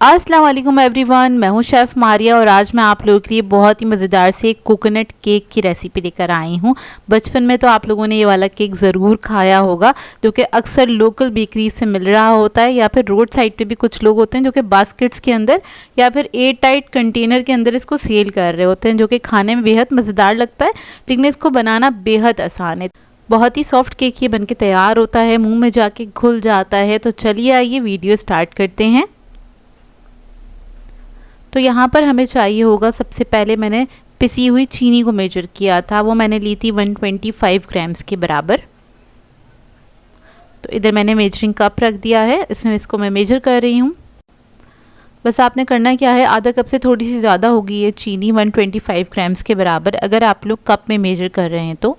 अस्सलाम वालेकुम एवरीवन, मैं हूं शेफ़ मारिया और आज मैं आप लोगों के लिए बहुत ही मज़ेदार से कोकोनट केक की रेसिपी लेकर आई हूं। बचपन में तो आप लोगों ने ये वाला केक ज़रूर खाया होगा, जो कि अक्सर लोकल बेकरी से मिल रहा होता है या फिर रोड साइड पे भी कुछ लोग होते हैं जो कि बास्केट्स के अंदर या फिर एयर टाइट कंटेनर के अंदर इसको सेल कर रहे होते हैं, जो कि खाने में बेहद मज़ेदार लगता है, लेकिन इसको बनाना बेहद आसान है। बहुत ही सॉफ्ट केक ये बनके तैयार होता है, मुँह में जाके घुल जाता है। तो चलिए आइए वीडियो स्टार्ट करते हैं। तो यहाँ पर हमें चाहिए होगा, सबसे पहले मैंने पिसी हुई चीनी को मेजर किया था, वो मैंने ली थी 125 ग्राम्स के बराबर। तो इधर मैंने मेजरिंग कप रख दिया है, इसमें इसको मैं मेजर कर रही हूँ। बस आपने करना क्या है, आधा कप से थोड़ी सी ज़्यादा होगी ये चीनी 125 ग्राम्स के बराबर, अगर आप लोग कप में मेजर कर रहे हैं तो।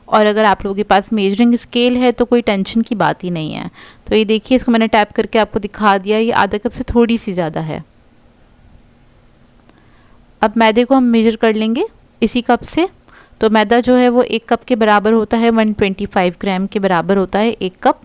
और अगर आप लोगों के पास मेजरिंग स्केल है तो कोई टेंशन की बात ही नहीं है। तो ये देखिए, इसको मैंने टैप करके आपको दिखा दिया, ये आधा कप से थोड़ी सी ज़्यादा है। अब मैदे को हम मेजर कर लेंगे इसी कप से। तो मैदा जो है वो 1 कप के बराबर होता है, 125 ग्राम के बराबर होता है 1 कप।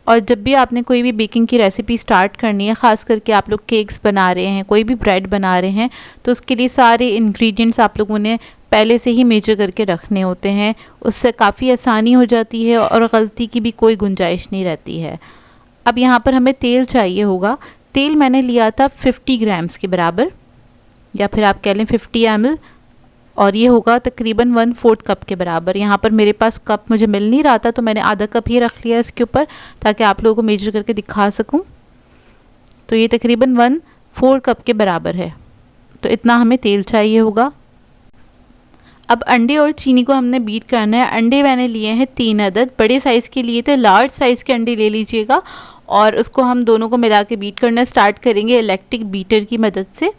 और जब भी आपने कोई भी बेकिंग की रेसिपी स्टार्ट करनी है, ख़ास करके आप लोग केक्स बना रहे हैं, कोई भी ब्रेड बना रहे हैं, तो उसके लिए सारे इंग्रेडिएंट्स आप लोगों ने पहले से ही मेजर करके रखने होते हैं। उससे काफ़ी आसानी हो जाती है और गलती की भी कोई गुंजाइश नहीं रहती है। अब यहाँ पर हमें तेल चाहिए होगा। तेल मैंने लिया था 50 ग्राम्स के बराबर, या फिर आप कह लें 50 ml, और ये होगा तकरीबन 1/4 कप के बराबर। यहाँ पर मेरे पास कप मुझे मिल नहीं रहा था, तो मैंने आधा कप ही रख लिया इसके ऊपर, ताकि आप लोगों को मेजर करके दिखा सकूँ। तो ये तकरीबन 1/4 कप के बराबर है, तो इतना हमें तेल चाहिए होगा। अब अंडे और चीनी को हमने बीट करना है। अंडे मैंने लिए हैं 3 अदद, बड़े साइज़ के लिए थे, लार्ज साइज़ के अंडे ले लीजिएगा। और उसको हम दोनों को मिला के बीट करना स्टार्ट करेंगे इलेक्ट्रिक बीटर की मदद से।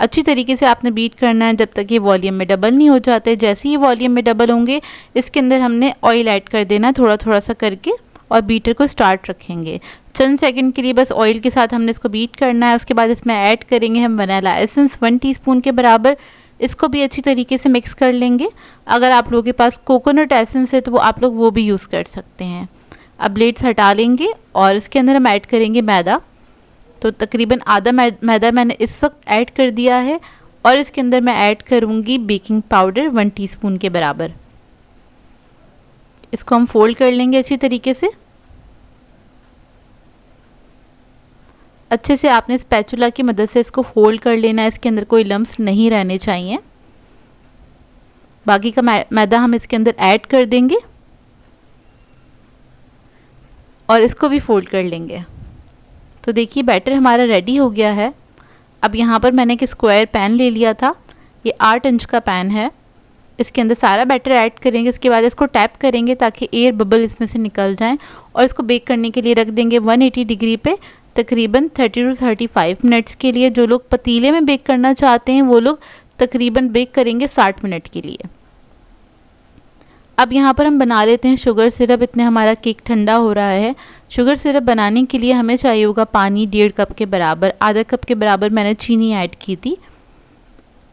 अच्छी तरीके से आपने बीट करना है जब तक ये वॉल्यूम में डबल नहीं हो जाते। जैसे ही वॉल्यूम में डबल होंगे, इसके अंदर हमने ऑयल ऐड कर देना है थोड़ा थोड़ा सा करके, और बीटर को स्टार्ट रखेंगे। चंद सेकंड के लिए बस ऑयल के साथ हमने इसको बीट करना है। उसके बाद इसमें ऐड करेंगे हम वनीला एसेंस 1 टीस्पून के बराबर। इसको भी अच्छी तरीके से मिक्स कर लेंगे। अगर आप लोगों के पास कोकोनट एसेंस है तो वो आप लोग वो भी यूज़ कर सकते हैं। अब ब्लेड्स हटा लेंगे और इसके अंदर हम ऐड करेंगे मैदा। तो तकरीबन आधा मैदा मैंने इस वक्त ऐड कर दिया है, और इसके अंदर मैं ऐड करूँगी बेकिंग पाउडर 1 टीस्पून के बराबर। इसको हम फोल्ड कर लेंगे अच्छी तरीके से। अच्छे से आपने स्पैचुला की मदद से इसको फोल्ड कर लेना है, इसके अंदर कोई लम्स नहीं रहने चाहिए। बाकी का मैदा हम इसके अंदर ऐड कर देंगे और इसको भी फोल्ड कर लेंगे। तो देखिए बैटर हमारा रेडी हो गया है। अब यहाँ पर मैंने एक स्क्वायर पैन ले लिया था, ये 8 इंच का पैन है। इसके अंदर सारा बैटर ऐड करेंगे, उसके बाद इसको टैप करेंगे ताकि एयर बबल इसमें से निकल जाएं, और इसको बेक करने के लिए रख देंगे 180 डिग्री पे तकरीबन 30 से 35 मिनट्स के लिए। जो लोग पतीले में बेक करना चाहते हैं वो लोग तकरीबन बेक करेंगे 60 मिनट के लिए। अब यहाँ पर हम बना लेते हैं शुगर सिरप। इतने हमारा केक ठंडा हो रहा है। शुगर सिरप बनाने के लिए हमें चाहिए होगा पानी 1.5 कप के बराबर। आधा कप के बराबर मैंने चीनी ऐड की थी,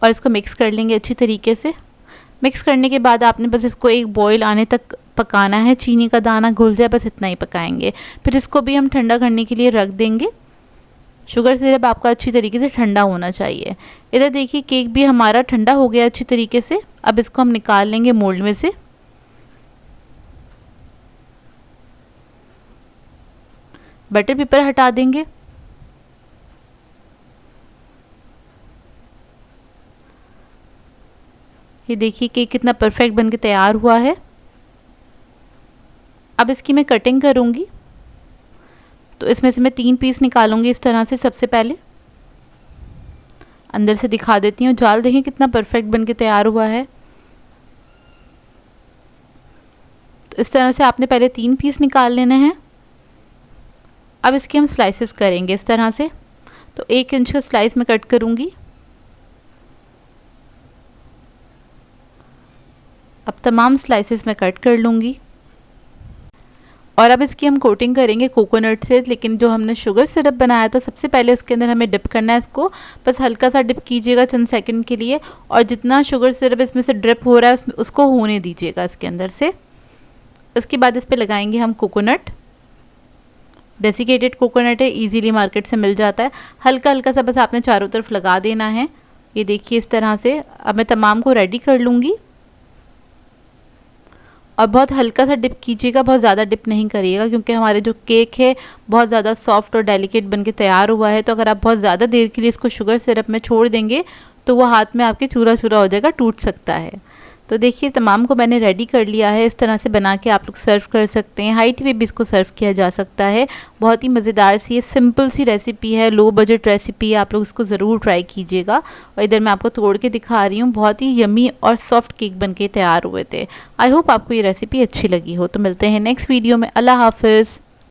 और इसको मिक्स कर लेंगे अच्छी तरीके से। मिक्स करने के बाद आपने बस इसको एक बॉईल आने तक पकाना है, चीनी का दाना घुल जाए, बस इतना ही पकाएंगे। फिर इसको भी हम ठंडा करने के लिए रख देंगे। शुगर सिरप आपका अच्छी तरीके से ठंडा होना चाहिए। इधर देखिए केक भी हमारा ठंडा हो गया अच्छी तरीके से। अब इसको हम निकाल लेंगे मोल्ड में से। बटर पेपर हटा देंगे। ये देखिए केक कितना परफेक्ट बनके तैयार हुआ है। अब इसकी मैं कटिंग करूँगी। तो इसमें से मैं 3 पीस निकालूंगी इस तरह से। सबसे पहले अंदर से दिखा देती हूँ, जाल देखिए कितना परफेक्ट बनके तैयार हुआ है। तो इस तरह से आपने पहले 3 पीस निकाल लेने हैं। अब इसके हम स्लाइसेस करेंगे इस तरह से। तो 1 इंच का स्लाइस मैं कट करूँगी। अब तमाम स्लाइसेस मैं कट कर लूँगी, और अब इसकी हम कोटिंग करेंगे कोकोनट से। लेकिन जो हमने शुगर सिरप बनाया था, सबसे पहले उसके अंदर हमें डिप करना है इसको। बस हल्का सा डिप कीजिएगा चंद सेकंड के लिए, और जितना शुगर सिरप इसमें से ड्रिप हो रहा है उसको होने दीजिएगा इसके अंदर से। इसके बाद इस पर लगाएंगे हम कोकोनट, डेसिकेटेड कोकोनट है, इजीली मार्केट से मिल जाता है। हल्का हल्का सा बस आपने चारों तरफ लगा देना है। ये देखिए इस तरह से। अब मैं तमाम को रेडी कर लूँगी और बहुत हल्का सा डिप कीजिएगा, बहुत ज़्यादा डिप नहीं करिएगा क्योंकि हमारे जो केक है बहुत ज़्यादा सॉफ्ट और डेलिकेट बन के तैयार हुआ है। तो अगर आप बहुत ज़्यादा देर के लिए इसको शुगर सिरप में छोड़ देंगे तो वो हाथ में आपके चूरा चूरा हो जाएगा, टूट सकता है। तो देखिए तमाम को मैंने रेडी कर लिया है। इस तरह से बना के आप लोग सर्व कर सकते हैं। हाई टी पे भी इसको सर्व किया जा सकता है। बहुत ही मज़ेदार सी ये सिंपल सी रेसिपी है, लो बजट रेसिपी है, आप लोग इसको ज़रूर ट्राई कीजिएगा। और इधर मैं आपको तोड़ के दिखा रही हूँ, बहुत ही यमी और सॉफ्ट केक बन के तैयार हुए थे। आई होप आपको ये रेसिपी अच्छी लगी हो। तो मिलते हैं नेक्स्ट वीडियो में। अल्लाह हाफिज़।